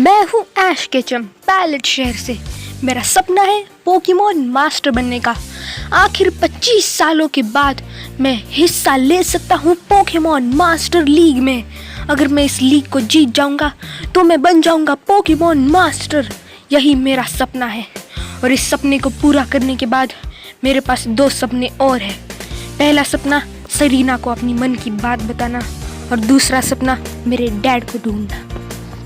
मैं हूँ ऐश Ketchum palette शहर से। मेरा सपना है पोकेमॉन मास्टर बनने का। आखिर 25 सालों के बाद मैं हिस्सा ले सकता हूँ पोकेमॉन मास्टर लीग में। अगर मैं इस लीग को जीत जाऊंगा तो मैं बन जाऊंगा पोकेमॉन मास्टर। यही मेरा सपना है और इस सपने को पूरा करने के बाद मेरे पास 2 सपने और हैं। पहला सपना सरीना को अपनी मन की बात बताना और दूसरा सपना मेरे डैड को ढूंढना।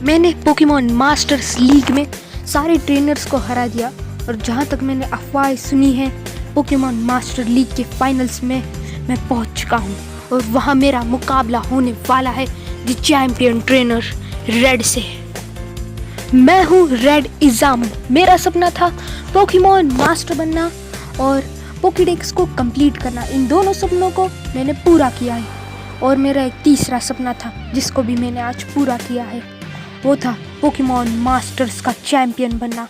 मैंने पोकेमॉन मास्टर्स लीग में सारे ट्रेनर्स को हरा दिया और जहाँ तक मैंने अफवाहें सुनी हैं पोकेमॉन मास्टर लीग के फाइनल्स में मैं पहुँच चुका हूँ और वहाँ मेरा मुकाबला होने वाला है द चैंपियन ट्रेनर रेड से। मैं हूँ रेड इज़ाम। मेरा सपना था पोकेमॉन मास्टर बनना और पोकेडेक्स को कंप्लीट करना। इन दोनों सपनों को मैंने पूरा किया है और मेरा एक तीसरा सपना था जिसको भी मैंने आज पूरा किया है, वो था पोकेमॉन मास्टर्स का चैंपियन बनना।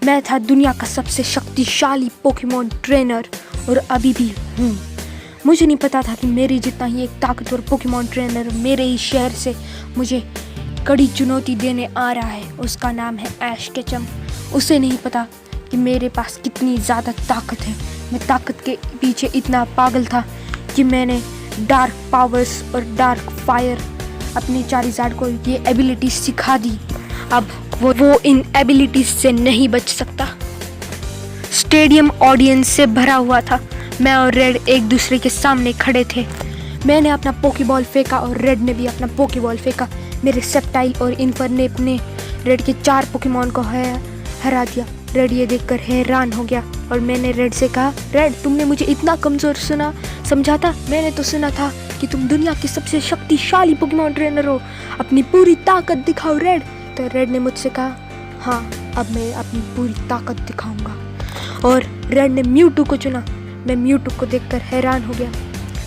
मैं था दुनिया का सबसे शक्तिशाली पोकेमॉन ट्रेनर और अभी भी हूँ। मुझे नहीं पता था कि मेरी जितना ही एक ताकतवर पोकेमॉन ट्रेनर मेरे ही शहर से मुझे कड़ी चुनौती देने आ रहा है। उसका नाम है ऐश केचम। उसे नहीं पता कि मेरे पास कितनी ज़्यादा ताकत है। मैं ताकत के पीछे इतना पागल था कि मैंने डार्क पावर्स और डार्क फायर अपने चारिज़ार्ड को ये एबिलिटी सिखा दी। अब वो इन एबिलिटीज से नहीं बच सकता। स्टेडियम ऑडियंस से भरा हुआ था। मैं और रेड एक दूसरे के सामने खड़े थे। मैंने अपना पोकेबॉल फेंका और रेड ने भी अपना पोकेबॉल फेंका। मेरे सेप्टाइल और इन्फर्नेप ने रेड के 4 पोकेमॉन को हरा दिया। रेड ये देखकर हैरान हो गया और मैंने रेड से कहा, रेड तुमने मुझे इतना कमज़ोर समझा था? मैंने तो सुना था कि तुम दुनिया के सबसे शक्तिशाली पोकेमॉन ट्रेनर हो। अपनी पूरी ताकत दिखाओ रेड। तो रेड ने मुझसे कहा, हाँ अब मैं अपनी पूरी ताकत दिखाऊंगा। और रेड ने म्यूटू को चुना। मैं म्यूटू को देखकर हैरान हो गया।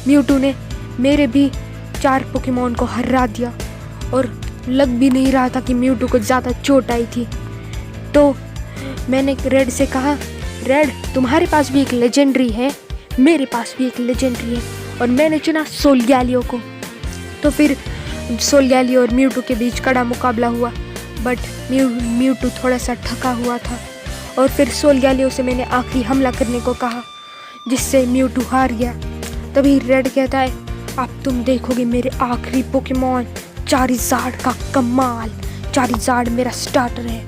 म्यूटू ने मेरे भी 4 पोकेमॉन को हरा दिया और लग भी नहीं रहा था कि म्यूटू को ज़्यादा चोट आई थी। तो मैंने रेड से कहा, रेड तुम्हारे पास भी एक लेजेंडरी है, मेरे पास भी एक लेजेंडरी है, और मैंने चुना सोलगैलियो को। तो फिर सोलगैलियो और म्यूटू के बीच कड़ा मुकाबला हुआ, बट म्यूटू थोड़ा सा थका हुआ था और फिर सोलगैलियो से मैंने आखिरी हमला करने को कहा जिससे म्यूटू हार गया। तभी रेड कहता है, अब तुम देखोगे मेरे आखिरी पोकेमॉन चारिज़ार्ड का कमाल। चारिज़ार्ड मेरा स्टार्टर है।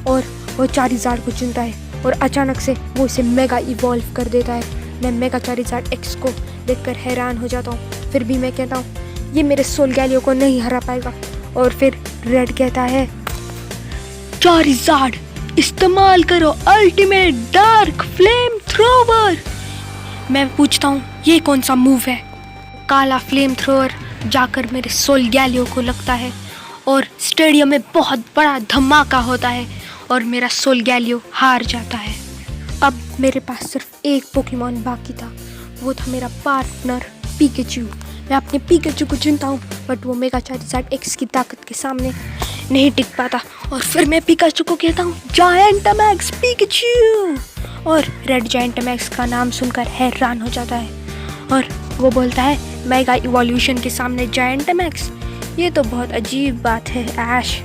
और वो चारिज़ार्ड को चुनता है और अचानक से वो इसे मेगा इवॉल्व कर देता है। मैं मेगा चारिज़ार्ड एक्स को देखकर हैरान हो जाता हूँ। फिर भी मैं कहता हूँ ये मेरे सोलगैलियो को नहीं हरा पाएगा। और फिर रेड कहता है, चारिज़ार्ड इस्तेमाल करो अल्टीमेट डार्क फ्लेम थ्रोवर। मैं पूछता हूँ ये कौन सा मूव है? काला फ्लेम थ्रोवर जाकर मेरे सोलगैलियो को लगता है और स्टेडियम में बहुत बड़ा धमाका होता है और मेरा सोलगैलियो हार जाता है। अब मेरे पास सिर्फ एक पोकेमॉन बाकी था, वो था मेरा पार्टनर पिकाचू। मैं अपने पिकाचू को चुनता हूँ बट वो मेगा चारिज़ार्ड एक्स की ताकत के सामने नहीं टिक पाता और फिर मैं पिकाचू को कहता हूँ, जायंटमैक्स पिकाचू। और रेड जायंटमैक्स का नाम सुनकर हैरान हो जाता है और वो बोलता है, मेगा इवोल्यूशन के सामने जायंटमैक्स, ये तो बहुत अजीब बात है ऐश।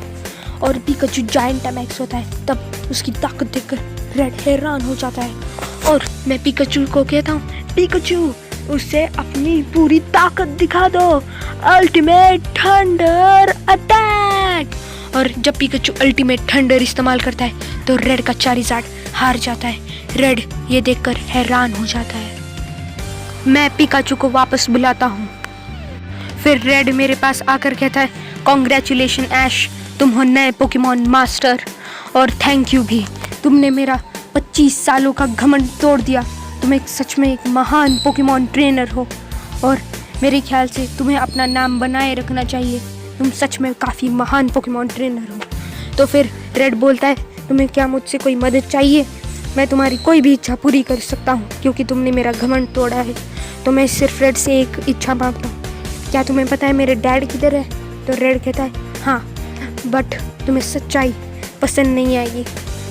और पिकाचू जायंटमैक्स होता है। तब उसकी ताकत देखकर रेड हैरान हो जाता है और मैं पिकाचू को कहता हूँ, पिकाचू उसे अपनी पूरी ताकत दिखा दो, अल्टीमेट थंडर अटैक। और जब पिकाचू अल्टीमेट थंडर इस्तेमाल करता है तो रेड का चारिज़ार्ड हार जाता है। रेड ये देखकर हैरान हो जाता है। मैं पिकाचू को वापस बुलाता हूँ। फिर रेड मेरे पास आकर कहता है, कॉन्ग्रेचुलेशन ऐश, तुम हो नए पोकेमॉन मास्टर और थैंक यू भी। तुमने मेरा 25 सालों का घमंड तोड़ दिया। तुम सच में एक महान पोकेमॉन ट्रेनर हो और मेरे ख्याल से तुम्हें अपना नाम बनाए रखना चाहिए। तुम सच में काफ़ी महान पोकेमॉन ट्रेनर हो। तो फिर रेड बोलता है, तुम्हें क्या मुझसे कोई मदद चाहिए? मैं तुम्हारी कोई भी इच्छा पूरी कर सकता हूँ क्योंकि तुमने मेरा घमंड तोड़ा है। तो मैं सिर्फ रेड से एक इच्छा मांगता हूँ, क्या तुम्हें पता है मेरे डैड किधर है? तो रेड कहता है, हाँ बट तुम्हें सच्चाई पसंद नहीं आएगी।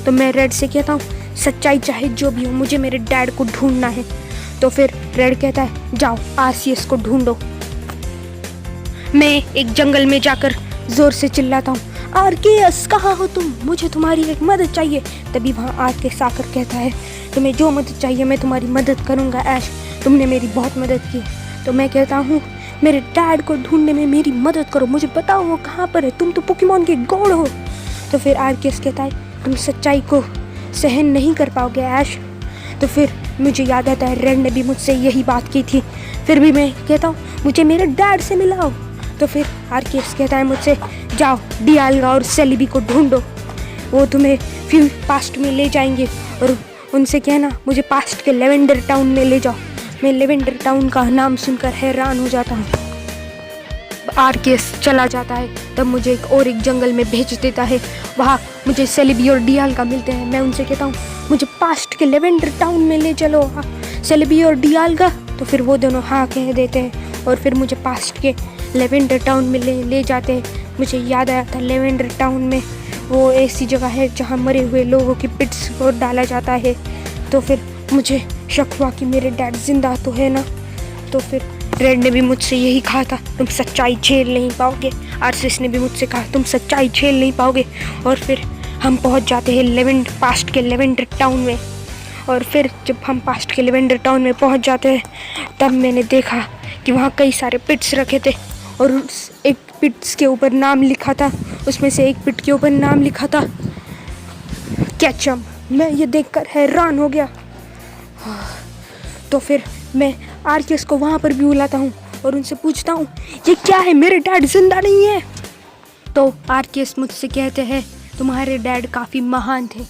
तो मैं रेड से कहता हूँ, सच्चाई चाहे जो भी हो मुझे मेरे डैड को ढूंढना है। तो फिर रेड कहता है, जाओ आरसीएस को ढूंढो। मैं एक जंगल में जाकर ज़ोर से चिल्लाता हूँ, आर्केयस कहाँ हो तुम, मुझे तुम्हारी एक मदद चाहिए। तभी वहाँ आर्केयस आकर कहता है तुम्हें जो मदद चाहिए मैं तुम्हारी मदद करूँगा ऐश, तुमने मेरी बहुत मदद की। तो मैं कहता हूँ मेरे डैड को ढूंढने में मेरी मदद करो, मुझे बताओ वो कहाँ पर है, तुम तो पोकेमॉन के गॉड हो। तो फिर आर्केयस कहता है तुम सच्चाई को सहन नहीं कर पाओगे ऐश। तो फिर मुझे याद आता है रेड ने भी मुझसे यही बात की थी, फिर भी मैं कहता हूँ मुझे मेरे डैड से मिलाओ। तो फिर आर्केयस कहता है मुझसे जाओ डियाल्गा और सेलेबी को ढूंढो, वो तुम्हें फिर पास्ट में ले जाएंगे और उनसे कहना मुझे पास्ट के लेवेंडर टाउन में ले जाओ। मैं लेवेंडर टाउन का नाम सुनकर हैरान हो जाता हूँ। आर्केयस चला जाता है, तब मुझे एक जंगल में भेज देता है। वहाँ मुझे सेलेबी और डियाल्गा मिलते हैं। मैं उनसे कहता हूँ मुझे पास्ट के लेवेंडर टाउन में ले चलो सेलेबी और डियाल्गा। तो फिर वो दोनों हाँ कह देते हैं और फिर मुझे पास्ट के लेवेंडर टाउन में ले जाते हैं। मुझे याद आया था लेवेंडर टाउन में वो ऐसी जगह है जहाँ मरे हुए लोगों की पिट्स को डाला जाता है। तो फिर मुझे शक हुआ कि मेरे डैड जिंदा तो है ना। तो फिर रेड ने भी मुझसे यही कहा था तुम सच्चाई झेल नहीं पाओगे। आर्सिस ने भी मुझसे कहा तुम सच्चाई झेल नहीं पाओगे। और फिर हम पहुंच जाते हैं पास्ट के लेवेंडर टाउन में। और फिर जब हम पास्ट के लेवेंडर टाउन में पहुंच जाते हैं तब मैंने देखा कि वहाँ कई सारे पिट्स रखे थे और उस एक पिट्स के ऊपर नाम लिखा था, उसमें से एक पिट के ऊपर नाम लिखा था कैचम। मैं ये देखकर हैरान हो गया। तो फिर मैं आर्केयस को वहाँ पर भी बुलाता हूँ और उनसे पूछता हूँ ये क्या है, मेरे डैड जिंदा नहीं है। तो आर्केयस मुझसे कहते हैं तुम्हारे डैड काफ़ी महान थे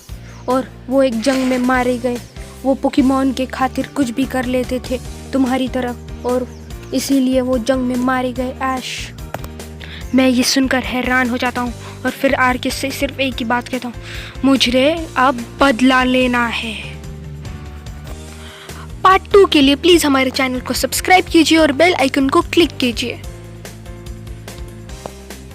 और वो एक जंग में मारे गए। वो पोकेमॉन के खातिर कुछ भी कर लेते थे तुम्हारी तरफ और इसीलिए वो जंग में मारे गए ऐश। मैं ये सुनकर हैरान हो जाता हूँ और फिर आर्केयस से सिर्फ एक ही बात कहता हूँ मुझे अब बदला लेना है। पार्ट 2 के लिए प्लीज़ हमारे चैनल को सब्सक्राइब कीजिए और बेल आइकन को क्लिक कीजिए।